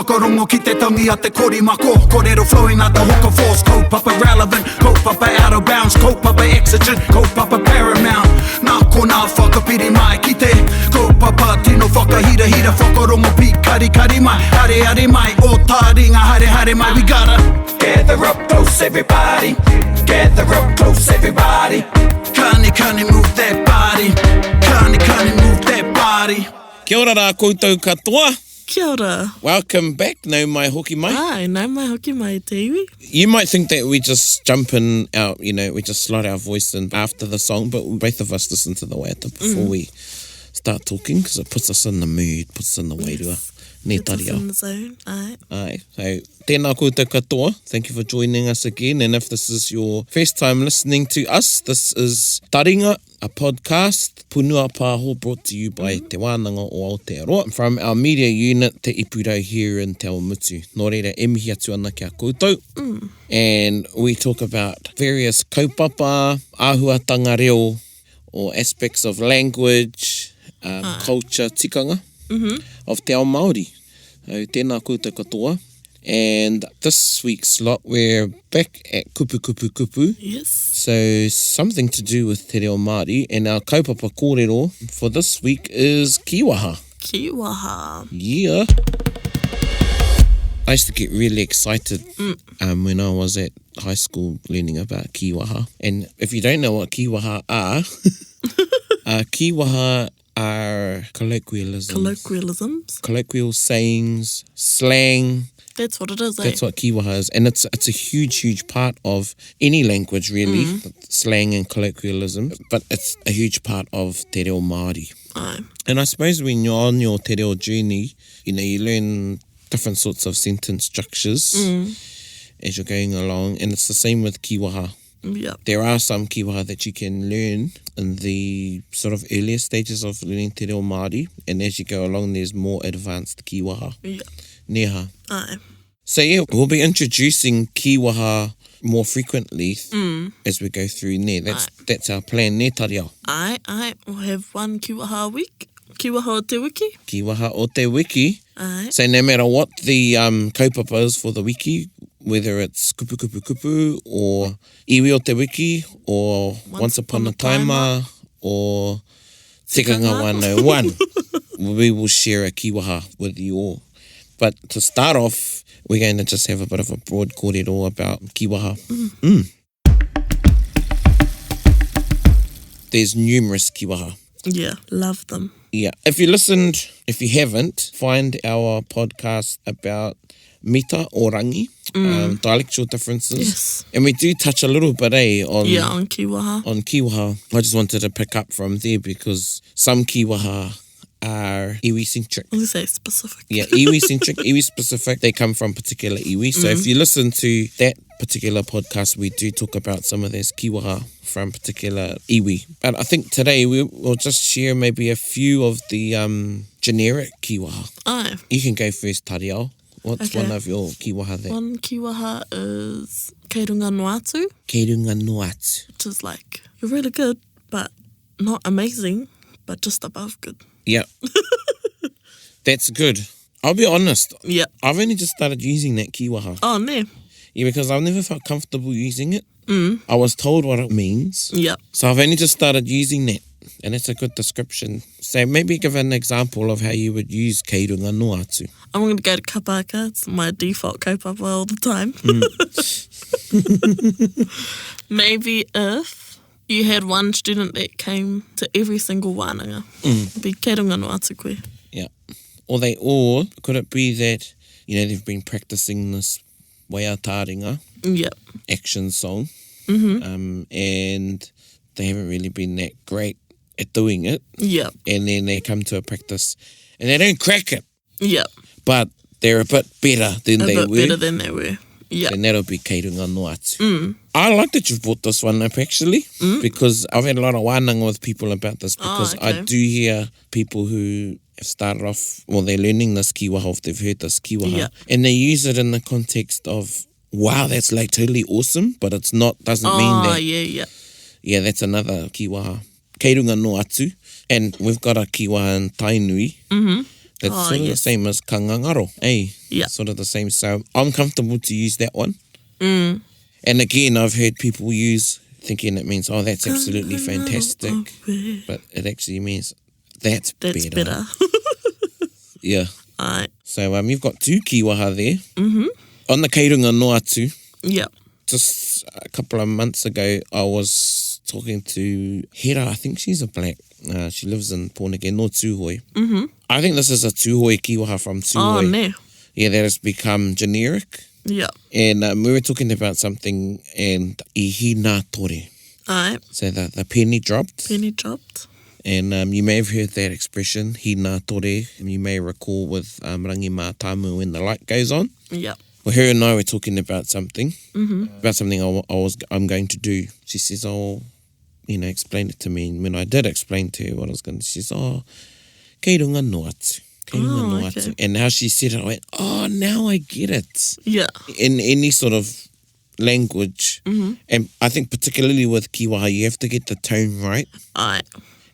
whakarongo ki te tangi a te korimako. Kōrero flowing out the hook of force. Kaupapa relevant, kaupapa out of bounds, kaupapa exigent, kaupapa paramount. Nā kona whakapiri mai ki te kaupapa tino whakahira hira whakarongo pi kari kari mai. Hare hare mai, o Taringa hare hare mai. We gotta gather up close everybody, gather up close everybody. Kani move that body, kani move that body. Kia ora rā koutou katoa. Kia ora. Welcome back, nau mai hoki mai. Ai, nau mai hoki mai te iwi. You might think that we just jump in out, we just slot our voice in after the song, but both of us listen to the waiata before we start talking, because it puts us in the mood, puts us in the wairua. Puts us in the zone, ai. Aye. So, tēnā koutou katoa. Thank you for joining us again. And if this is your first time listening to us, this is Taringa, a podcast, Punua Pāho, brought to you by Te Wānanga o Aotearoa, from our media unit, Te Ipurau here in Te Awamutu. Nō reira, e mihi atu ana kia koutou. And we talk about various kaupapa, āhuatanga reo, or aspects of language, culture, tikanga, of te ao Māori. So, tēnā koutou katoa. And this week's slot, we're back at Kupu Kupu Kupu. Yes. So, something to do with te reo Māori. And our kaupapa kōrero for this week is Kīwaha. Kīwaha. Yeah. I used to get really excited when I was at high school learning about Kīwaha. And if you don't know what Kīwaha are, Kīwaha are colloquialisms. Colloquial sayings, slang. That's what it is, That's what Kīwaha is. And it's a huge part of any language, really, slang and colloquialism. But it's a huge part of te reo Māori. Aye. And I suppose when you're on your te reo journey, you learn different sorts of sentence structures as you're going along. And it's the same with Kīwaha. Yep. There are some Kīwaha that you can learn in the sort of earlier stages of learning te reo Māori, and as you go along, there's more advanced Kīwaha. Yep. Neha. Aye. So yeah, we'll be introducing Kīwaha more frequently as we go through there. That's our plan, ne Taria. Aye. We'll have one Kīwaha a week. Kīwaha o te wiki. Kīwaha o te wiki. Aye. So no matter what the kaupapa is for the wiki, whether it's Kupu Kupu Kupu or Iwi o te wiki or Once Upon a Timer or Tikanga 101, we will share a Kīwaha with you all. But to start off, we're going to just have a bit of a broad kōrero about Kīwaha. There's numerous Kīwaha. Yeah, love them. Yeah. If you haven't, find our podcast about mita or rangi, dialectual differences. Yes. And we do touch a little bit on Kīwaha. On Kīwaha. I just wanted to pick up from there because some Kīwaha are iwi-centric. I was going to say specific. Yeah, iwi-centric, iwi-specific. They come from particular iwi. So if you listen to that particular podcast, we do talk about some of those Kīwaha from particular iwi. But I think today we'll just share maybe a few of the generic Kīwaha. Aye. You can go first, Tariao. What's one of your Kīwaha there? One Kīwaha is kei runga no atu. Kei runga no atu. Which is like, you're really good, but not amazing, but just above good. Yeah. That's good. I'll be honest. Yeah. I've only just started using that Kīwaha. Oh, ne. Yeah, because I've never felt comfortable using it. I was told what it means. Yeah. So I've only just started using that. And it's a good description. So maybe give an example of how you would use kei runga no atu. I'm going to go to kapaka. It's my default kaupapa all the time. Maybe if you had one student that came to every single wānanga, it'd be kei runga no atu koe. Yeah. Or could it be that, they've been practicing this Waia Taringa action song, and they haven't really been that great at doing it. Yeah. And then they come to a practice and they don't crack it. Yeah. But they're a bit better than they were. Yeah. And that'll be kei runga no atu. I like that you've brought this one up actually, because I've had a lot of wānanga with people about this, because I do hear people who have started off, they're learning this Kīwaha, if they've heard this Kīwaha, and they use it in the context of, wow, that's like totally awesome, but it's not, doesn't mean that. Yeah, that's another Kīwaha. Kei runga no atu. And we've got a Kīwaha in Tainui. That's sort of the same as ka ngangaro, eh? Yeah. Sort of the same. So I'm comfortable to use that one. And again, I've heard people use, thinking it means, oh, that's absolutely fantastic. But it actually means that's better. Yeah. Aye. So you've got two Kīwaha there. On the Kīrunga Noatu, Yeah. just a couple of months ago, I was talking to Hera. I think she's a black. She lives in Pōneke, no Tūhoi. I think this is a Tūhoi Kīwaha from Tūhoi. Oh, ne. Yeah, that has become generic. Yeah. And we were talking about something, and I hina tore. Aye. So the penny dropped. Penny dropped. And you may have heard that expression, hina tore. And you may recall with Rangi Mā Tāmu when the light goes on. Yeah. Well, her and I were talking about something, about something I'm going to do. She says, oh, explain it to me. And when I did explain to her what I was going to do, she says, oh, kei runga no atu. Kei runga no atu. Okay. And how she said it, I went, oh, now I get it. Yeah. In any sort of language, and I think particularly with Kīwaha, you have to get the tone right Aye.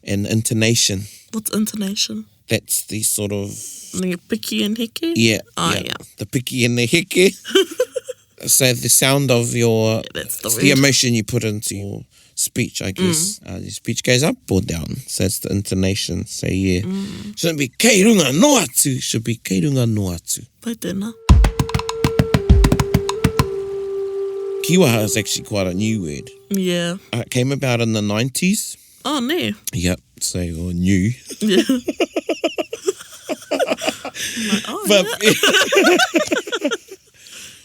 and intonation. What's intonation? That's the sort of... Like picky and hickey? Yeah. Yeah. The piki and the heke. So the sound of your... That's the it's word. the emotion you put into your speech, I guess. Your speech goes up or down. So it's the intonation. So yeah. Shouldn't be kei runga no atu. Should be kei runga no atu. Pai tēnā. Kīwaha is actually quite a new word. Yeah. It came about in the 90s. Oh, ne. Yep. So, or new. Yeah. Like, oh, But yeah.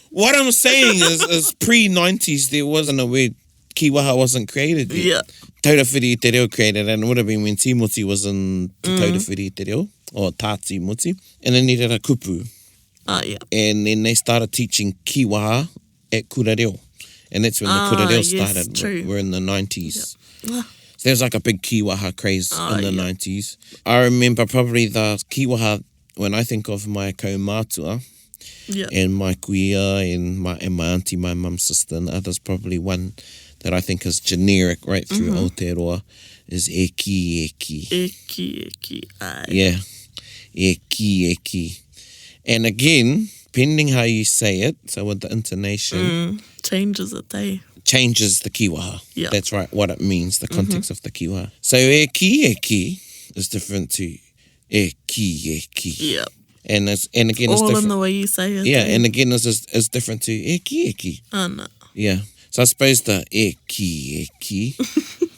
what I'm saying is pre-90s, there wasn't a word. Kīwaha wasn't created yet. Yeah. Tautawhiri te reo created, and it would have been when Timoti was in te Tautawhiri te reo, or Tāti Moti, and then needed a kupu. Ah, yeah. And then they started teaching Kīwaha at kōrero. And that's when the kōrero yes, started. true. We're in the 90s. Yeah. So there was like a big Kīwaha craze in the 90s. I remember probably the Kīwaha, when I think of my kaumātua, Yeah. and my kuia and my auntie, my mum's sister and others, probably one that I think is generic right through Aotearoa is eki. Eki. Aye. Yeah, eki. And again, depending how you say it, so with the intonation, Changes it, eh? changes the Kīwaha. Yeah. That's right, what it means, the context of the Kīwaha. So eki is different to eki. Yeah. And again, it's All different. in the way you say it. Yeah, eh? and again, is different to eki. Oh, no. Yeah. So I suppose the eki.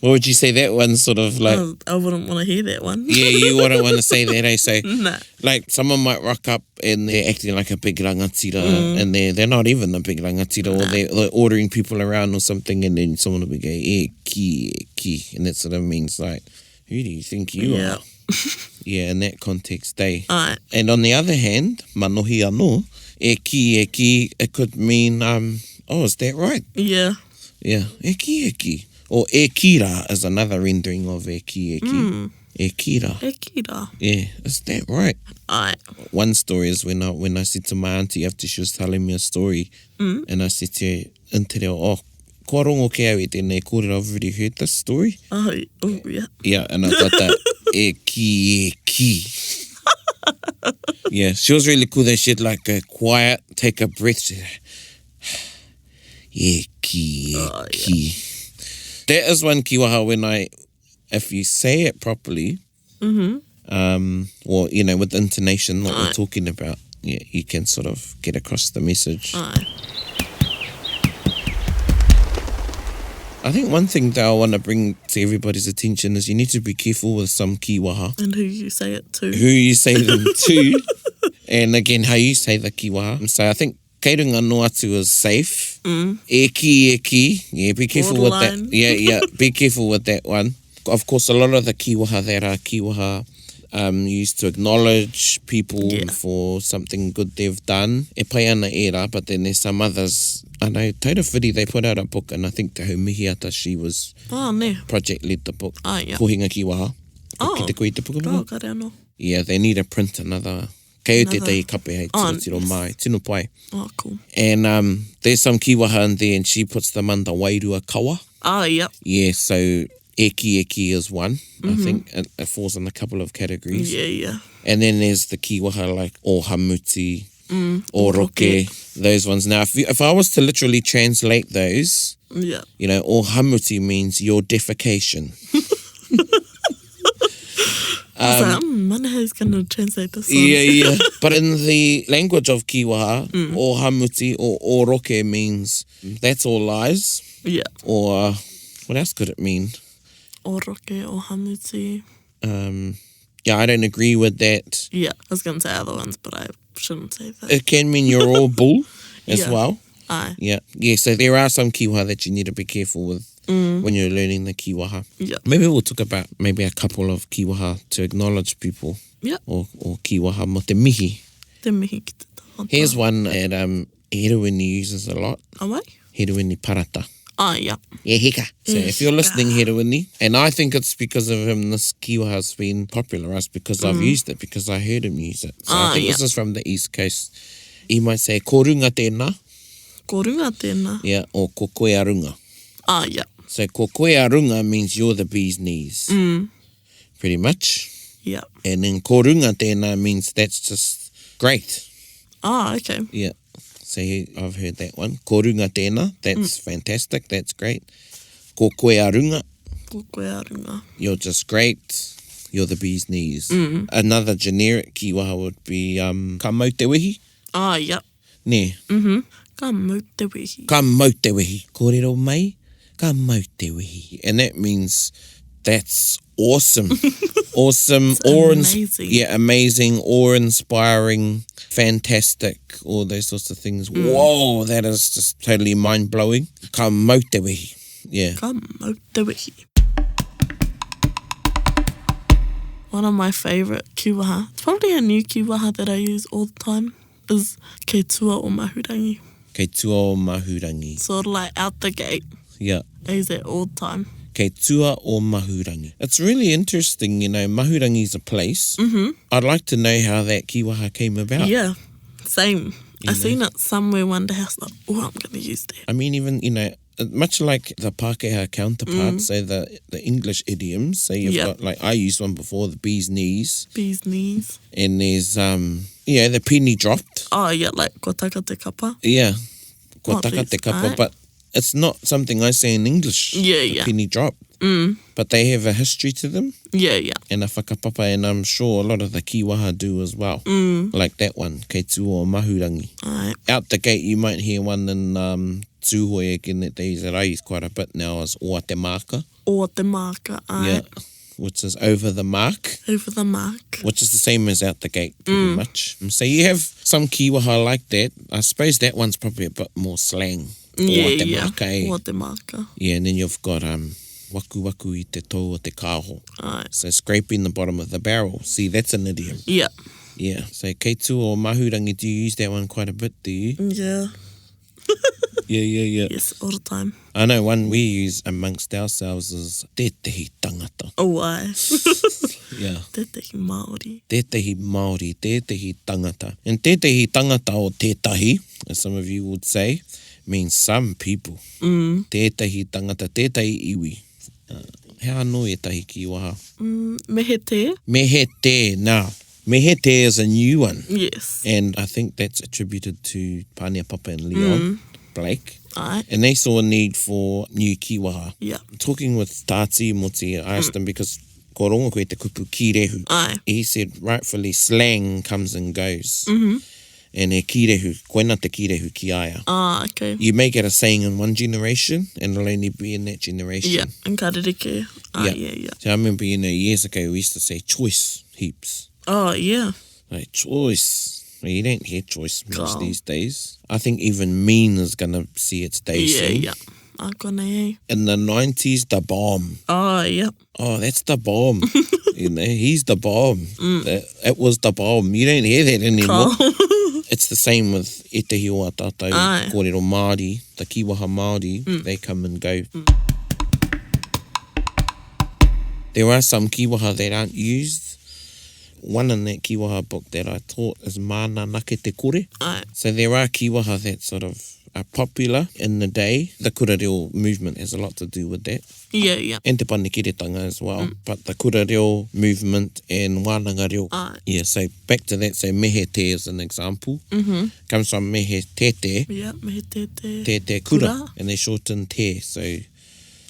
What would you say that one's sort of like? I wouldn't want to hear that one. Yeah, you wouldn't want to say that, eh? So, Nah. like, someone might rock up and they're acting like a big rangatira, and they're not even a big rangatira, or they're ordering people around or something, and then someone will be going, eki. And that sort of means, like, who do you think you Yeah. are? Yeah, in that context, eh? Aye. And on the other hand, manohi anō, eki, it could mean, oh, is that right? Yeah. Yeah, eki. Or ekira is another rendering of eki. Ekira. Ekira. Yeah, is that right? Aye. One story is when I said to my auntie after she was telling me a story, and I said to her, in te reo, oh, kua rongo ke au e tēnei kōrero, I've already heard this story. Oh, yeah. Yeah, and I got that eki. Yeah, she was really cool. That she had like a quiet, take a breath. She eki. That is one Kīwaha if you say it properly, or, with intonation, like we're talking about, yeah, you can sort of get across the message. Aye. I think one thing that I want to bring to everybody's attention is you need to be careful with some Kīwaha. And who you say it to. Who you say them to, and again, how you say the Kīwaha. So I think kei runga no atu is safe. Eki. Yeah, be careful Borderline. with that. Yeah, be careful with that one. Of course, a lot of the Kīwaha that are Kīwaha used to acknowledge people for something good they've done. E pai ana era, but then there's some others. I know, Tautawhiri, they put out a book, and I think Te Haumihiata, she was Oh, ne. project led the book. Ah, yeah. Kohinga Kīwaha. Oh. Ki te koe i te pukapuka. Oh, ka reo no. Yeah, they need to print another. Kei o te Another. tei kape hei Oh, tiro yes. mai, tino pai. Oh, cool. And there's some Kīwaha in there, and she puts them under wairua kawa. Oh, yep. Yeah, so eki is one. I think it falls in a couple of categories. Yeah. And then there's the Kīwaha like o hamuti, o roke, those ones. Now, if I was to literally translate those, Yeah. you know, o hamuti means your defecation. I was like, wonder how he's going to translate this one. Yeah. But in the language of Kīwaha, o hamuti or o roke means that's all lies. Yeah. Or what else could it mean? O roke, o hamuti. Yeah, I don't agree with that. Yeah, I was going to say other ones, but I shouldn't say that. It can mean you're all bull as Yeah. well. Aye. Yeah, so there are some Kīwaha that you need to be careful with when you're learning the Kīwaha. Yeah. Maybe we'll talk about maybe a couple of Kīwaha to acknowledge people. Yeah. Or Kīwaha mo te mihi. Te mihi ki te tahata. Here's one that Heruini uses a lot. Awai? Heruini parata. Ah, yeah. Yeah, hika. So if you're listening, Heruini, and I think it's because of him, this Kīwaha has been popularised because I've used it, because I heard him use it. So I think this is from the East Coast. He might say, ko runga tēnā. Ko runga tēnā. Yeah, or ko koe a runga. Ah, yeah. So ko koe a runga means you're the bee's knees. Pretty much. Yeah. And then ko runga tēnā means that's just great. Ah, okay. Yeah. So I've heard that one. Ko runga tēnā, that's fantastic, that's great. Ko koe a runga, Ko koe a runga. you're just great, you're the bee's knees. Another generic Kīwaha would be ka mau te wihi. Ah, yeah. Ne, Ka mau te wehi. ka mau te wihi. Kōrero mai, ka mau te wihi. And that means that's awesome. Awesome. Amazing. Yeah, amazing, awe-inspiring, fantastic, all those sorts of things. Whoa, that is just totally mind-blowing. Ka mau te wihi. Yeah. Ka mau te wehi. One of my favourite Kīwaha, it's probably a new Kīwaha that I use all the time, is kei tua o mahurangi. Kei tua o mahurangi. Sort of like out the gate. Yeah. I use it all the time. Kei tua o mahurangi. It's really interesting, you know, mahurangi is a place. I'd like to know how that Kīwaha came about. Yeah, same. I know. seen it somewhere one day. I was like, oh, I'm going to use that. I mean, even, you know, much like the Pākehā counterparts, so the English idioms, so you've got, like, I used one before, the bee's knees, Bee's knees. and there's, you know, the penny dropped. Oh, yeah, like ko taka te kapa. Yeah, ko Oh, taka te please, kapa, aye. but it's not something I say in English. Yeah, the yeah. penny drop. But they have a history to them, Yeah. and a whakapapa, and I'm sure a lot of the Kīwaha do as well. Like that one, kei tua o mahurangi. Aye. Out the gate, you might hear one in Tūhoe again that they use, that I use quite a bit now, is o te maka. O te maka. Aye. Yeah, which is over the mark, Over the mark. which is the same as out the gate, pretty much. So you have some Kīwaha like that. I suppose that one's probably a bit more slang. O te maka, eh? O te maka. Yeah, and then you've got waku waku i te tau o te kāho. Aye. So scraping the bottom of the barrel. See, that's an idiom. Yeah. Yeah. So kei tua o mahurangi, do you use that one quite a bit, do you? Yeah. Yeah. Yes, all the time. I know one we use amongst ourselves is tētahi tangata. Oh, aye. Yeah. Tētahi Māori. Tētahi Māori, tētahi tangata. And tētahi tangata o tētahi, as some of you would say, means some people. Tētahi tangata, tētahi iwi. He anō e tahi Kīwaha? Mehe te. Mehe te, now. Mehe te is a new one. Yes. And I think that's attributed to Pānia Papa and Leon Blake. Aye. And they saw a need for new Kīwaha. Yeah. Talking with Tāti Moti, I asked him because ko rongo koe te kupu kirehu. Aye. He said rightfully slang comes and goes. And e kirehu, koena te kirehu ki aia. Ah, okay. You may get a saying in one generation and it'll only be in that generation. Yeah. And karereke. Ah, yeah. So I remember, you know, years ago we used to say choice heaps. Oh, yeah. Like choice. Well, you don't hear choice much Girl. these days. I think even mean is going to see its day soon. Yeah. Ah, kone, eh? In the 90s, the bomb. Oh, yeah. Oh, that's the bomb. You know, he's the bomb. It was the bomb. You don't hear that anymore. It's the same with e te hioa tātou, Aye. kōrero Māori, the Kīwaha Māori, they come and go. There are some Kīwaha that aren't used. One in that Kīwaha book that I taught is Mana Nake Te Kore. Aye. So there are Kīwaha that sort of popular in the day. The kōrero movement has a lot to do with that. Yeah. And te panekiretanga as well. But the kōrero movement and wānanga reo. Yeah, so back to that. So mehe te is an example. Comes from mehe tete. Yeah, mehe tete. Tete kura. And they shorten te. So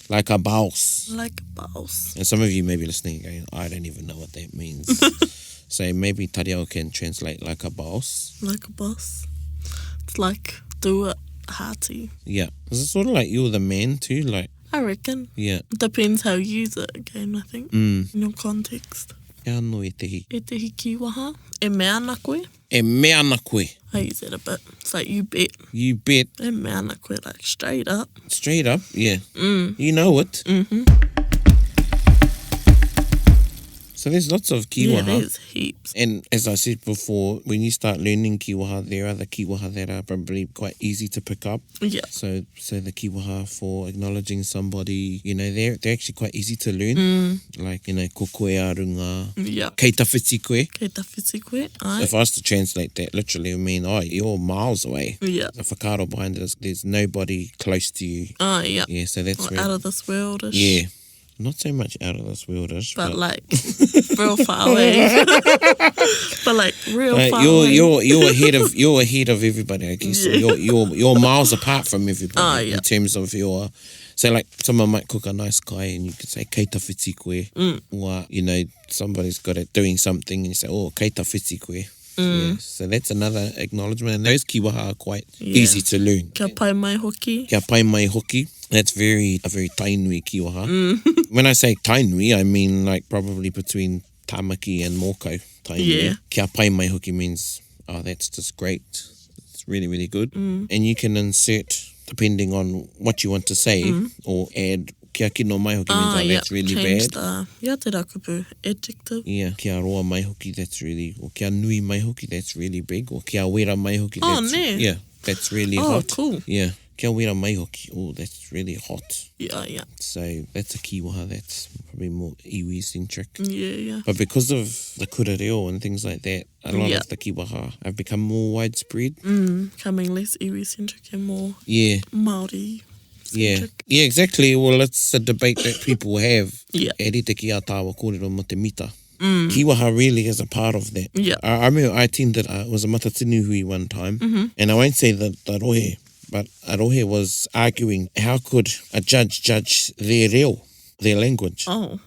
like a boss. Like a boss. And some of you may be listening going, I don't even know what that means. So maybe Tariao can translate like a boss. Like a boss. It's like do it hearty. Yeah. Is it sort of like you're the man too? Like, I reckon. yeah. Depends how you use it again, I think. In your context. E anō e tehi. E tehi kīwaha. E mea ana koe. E mea na koe. I use it a bit. It's like you bet. You bet. E mea ana koe, like straight up. Straight up, yeah. You know it. So there's lots of kīwaha. Yeah, there's heaps. And as I said before, when you start learning kīwaha, there are the kīwaha that are probably quite easy to pick up. Yeah. So the kīwaha for acknowledging somebody, you know, they're actually quite easy to learn. Like, you know, ko koe a runga. Yeah. Kei ta whiti koe. Kei ta whiti koe. So if I was to translate that, literally, it would mean, oh, you're miles away. Yeah. The whakaaro behind it is there's nobody close to you. Yeah. Yeah, so that's Or really, out of this world-ish. yeah. Not so much out of this world-ish. But like, real far away. But like, real far away. You're ahead of everybody, okay? So you're miles apart from everybody in terms of your... So like, someone might cook a nice kai and you could say, kei ta whiti koe. Or, you know, somebody's got it doing something and you say, oh, kei ta whiti koe. Yeah, so that's another acknowledgement. And those kīwaha are quite easy to learn. Kia pai mai hoki. Kia pai mai hoki. That's a very tainui kīwaha. When I say tainui, I mean like probably between tamaki and mōkau tainui. Yeah. Kia pai mai hoki means, oh, that's just great. It's really, really good. And you can insert, depending on what you want to say, or add kia kino mai hoki means, oh, that's really Change bad. Ia te rakupu, adjective. Yeah, kia roa mai hoki, that's really, or kia nui mai hoki, that's really big, or kia wera mai hoki, Oh, that's, ne. yeah, that's really Oh, hot. cool. Yeah, kia wera mai hoki, oh, that's really hot. Yeah. So that's a kīwaha that's probably more iwi-centric. Yeah. But because of the kōrero and things like that, a lot Yeah. of the kīwaha have become more widespread. Coming less iwi-centric and more Māori. Yeah, exactly. Well, it's a debate that people have. Yeah. E rite ki a tāua kōrero mo te mita. Kīwaha really is a part of that. Yeah. I remember I attended, it was a matatinuhui one time, and I won't say the rohe, but a rohe was arguing how could a judge their reo, their language. Oh,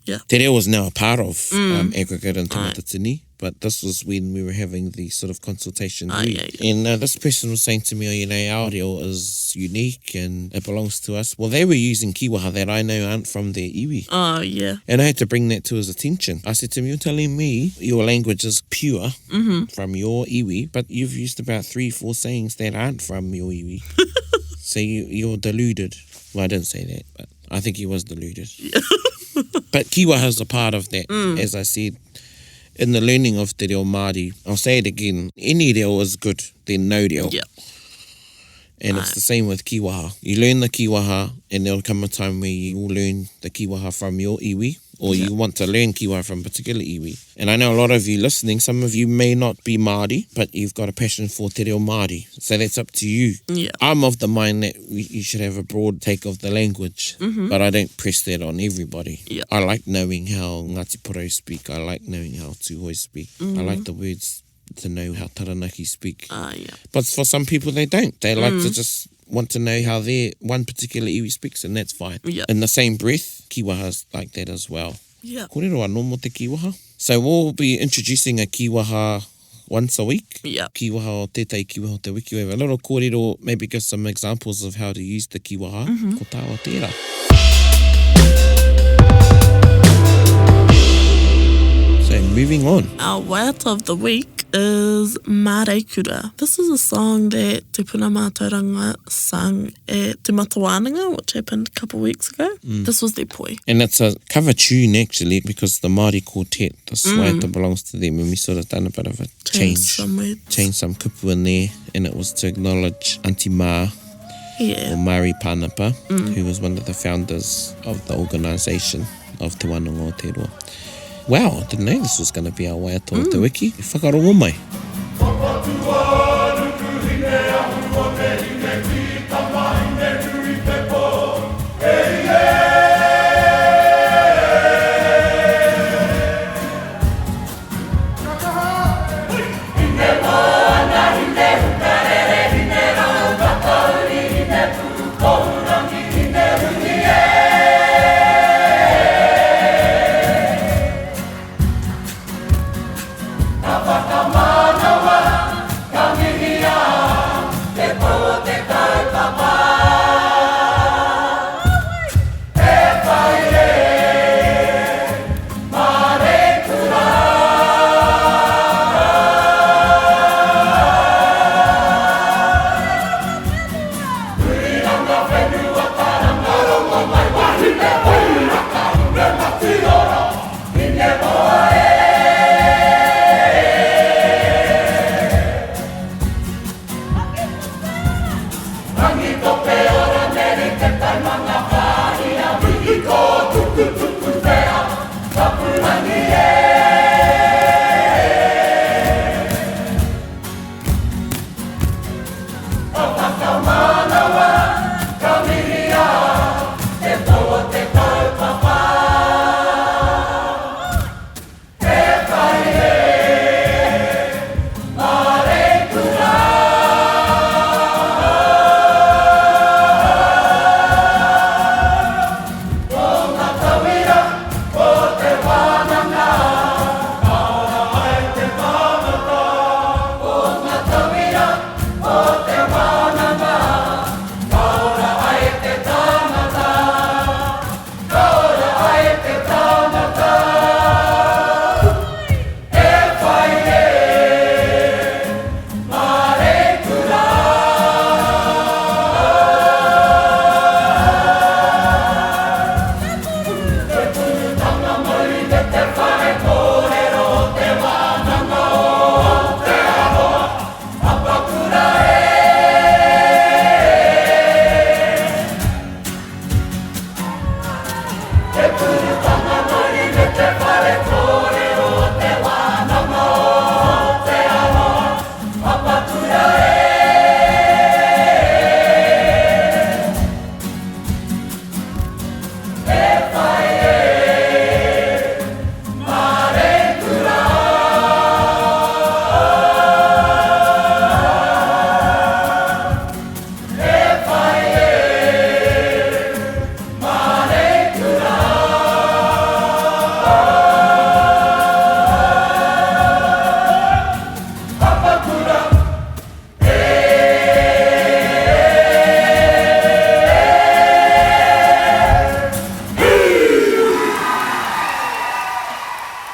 yeah. Te reo was now a part of aggregate and tamatini, but this was when we were having the sort of consultation. And this person was saying to me, oh, you know, our reo is unique and it belongs to us. Well, they were using kīwaha that I know aren't from their iwi. Oh, yeah. And I had to bring that to his attention. I said to him, you're telling me your language is pure from your iwi, but you've used about 3-4 sayings that aren't from your iwi. So you're deluded. Well, I didn't say that, but I think he was deluded. Yeah. But kīwaha is a part of that, as I said. In the learning of te reo Māori, I'll say it again, any reo is good, then no reo. Yeah. And it's the same with kīwaha. You learn the kīwaha, and there'll come a time where you will learn the kīwaha from your iwi, or you want to learn kīwaha from a particular iwi. And I know a lot of you listening, some of you may not be Māori, but you've got a passion for te reo Māori. So that's up to you. Yeah. I'm of the mind that you should have a broad take of the language, but I don't press that on everybody. Yeah. I like knowing how Ngāti Porou speak. I like knowing how Tūhoi speak. I like the words to know how Taranaki speak. Yeah. But for some people, they don't. They like to just want to know how their one particular iwi speaks, and that's fine. Yeah. In the same breath, kīwaha's like that as well. Yeah. Kōrero anō mo te kīwaha. So we'll be introducing a kīwaha once a week. Yeah. Kīwaha o tētai, kīwaha o te wiki. We have a little kōrero, maybe give some examples of how to use the kīwaha. Ko tāua tērā. So moving on. Our word of the week is Māreikura. This is a song that Te Puna Taringa sang at Te Matawānanga, which happened a couple of weeks ago. This was their poi. And it's a cover tune actually, because the Māori quartet, the swaita belongs to them, and we sort of done a bit of a change. Changed some kupu in there, and it was to acknowledge Auntie Ma, or Mari Pānapa, who was one of the founders of the organisation of Te Wānanga o Te Roa. Wow, I didn't know this was going to be our waiata o te wiki. E whakarongo mai.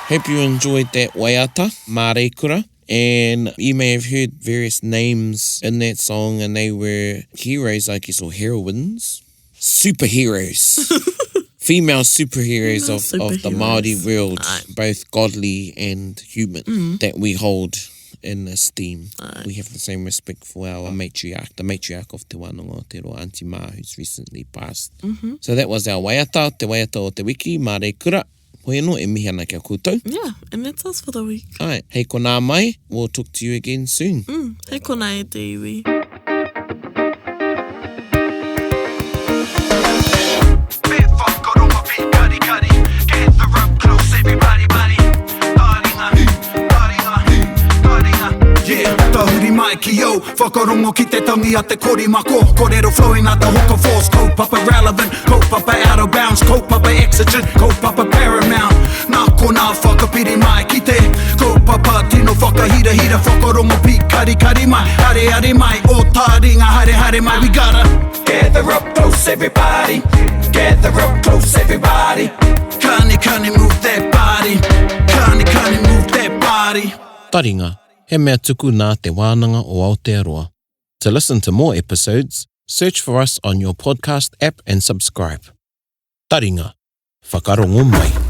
Hope you enjoyed that waiata, Mārekura. And you may have heard various names in that song, and they were heroes, I guess, or heroines. Superheroes. Female superheroes of the Māori world, both godly and human, that we hold in esteem. We have the same respect for our matriarch, the matriarch of Te Wānanga, Te Roa Auntie Ma, who's recently passed. So that was our waiata, te waiata o te wiki, Mārekura. Hoi no, e mihi ana kia koutou. Yeah, and that's us for the week. Alright, hei kona mai, we'll talk to you again soon. Hei kona e te iwi. Ki yo, whakarongo ki te tangi a te korimako. Kōrero flowing out the hook of force. Kaupapa relevant, kaupapa out of bounds, kaupapa exigent, kaupapa paramount. Nā kona whakapiri mai ki te kaupapa tino whakahira hira. Whakarongo pi kari mai, hare mai. O Taringa hare mai. We gotta gather up close everybody. Gather up close everybody. Kani move that body. Kani move that body. Taringa. He mea tuku nā te wānanga o Aotearoa. To listen to more episodes, search for us on your podcast app and subscribe. Taringa, whakarongo mai.